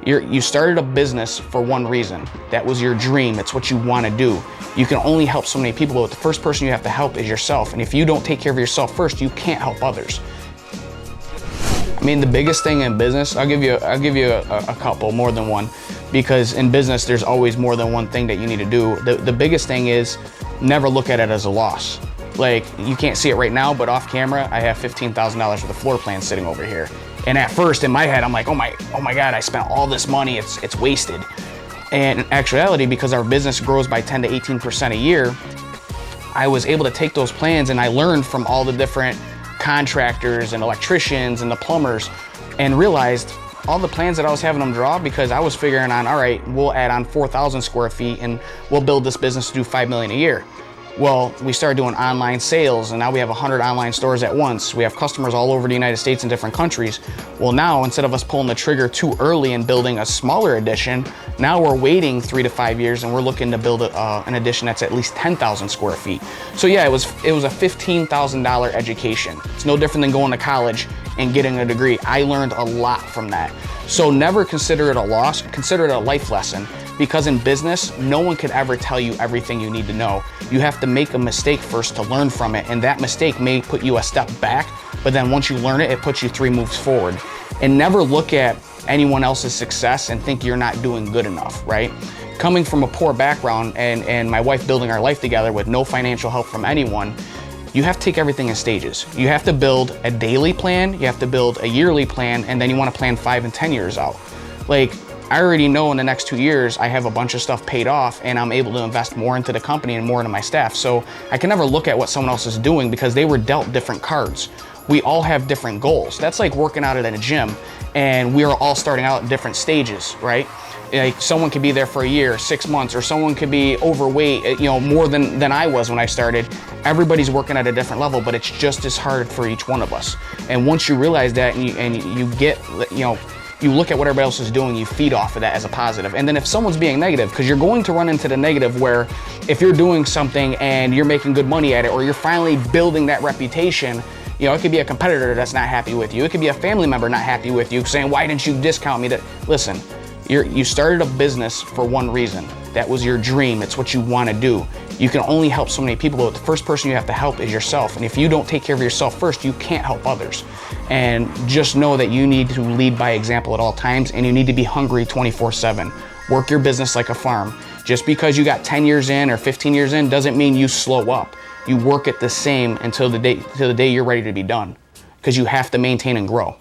You started a business for one reason. That was your dream. It's what you want to do. You can only help so many people, but the first person you have to help is yourself. And if you don't take care of yourself first, you can't help others. I mean, the biggest thing in business, I'll give you a couple, more than one, because in business, there's always more than one thing that you need to do. The biggest thing is never look at it as a loss. Like, you can't see it right now, but off camera, I have $15,000 worth of floor plans sitting over here. And at first, in my head, I'm like, oh my God, I spent all this money, it's wasted. And in actuality, because our business grows by 10 to 18% a year, I was able to take those plans and I learned from all the different contractors and electricians and the plumbers, and realized all the plans that I was having them draw, because I was figuring on, all right, we'll add on 4,000 square feet and we'll build this business to do 5 million a year. Well, we started doing online sales, and now we have 100 online stores at once. We have customers all over the United States and different countries. Well, now, instead of us pulling the trigger too early and building a smaller edition, now we're waiting 3 to 5 years, and we're looking to build an edition that's at least 10,000 square feet. So yeah, it was a $15,000 education. It's no different than going to college and getting a degree. I learned a lot from that. So never consider it a loss, consider it a life lesson. Because in business, no one could ever tell you everything you need to know. You have to make a mistake first to learn from it, and that mistake may put you a step back, but then once you learn it, it puts you 3 moves forward. And never look at anyone else's success and think you're not doing good enough, right? Coming from a poor background and my wife building our life together with no financial help from anyone, you have to take everything in stages. You have to build a daily plan, you have to build a yearly plan, and then you want to plan 5 and 10 years out. Like, I already know in the next 2 years, I have a bunch of stuff paid off and I'm able to invest more into the company and more into my staff. So I can never look at what someone else is doing because they were dealt different cards. We all have different goals. That's like working out at a gym, and we are all starting out at different stages, right? Like, someone could be there for a year, 6 months, or someone could be overweight, more than I was when I started. Everybody's working at a different level, but it's just as hard for each one of us. And once you realize that and you get, you look at what everybody else is doing, you feed off of that as a positive. And then if someone's being negative, because you're going to run into the negative where if you're doing something and you're making good money at it, or you're finally building that reputation, it could be a competitor that's not happy with you. It could be a family member not happy with you, saying, why didn't you discount me? Listen, you started a business for one reason. That was your dream. It's what you want to do. You can only help so many people, but the first person you have to help is yourself. And if you don't take care of yourself first, you can't help others. And just know that you need to lead by example at all times, and you need to be hungry 24/7. Work your business like a farm. Just because you got 10 years in or 15 years in doesn't mean you slow up. You work it the same until the day you're ready to be done, because you have to maintain and grow.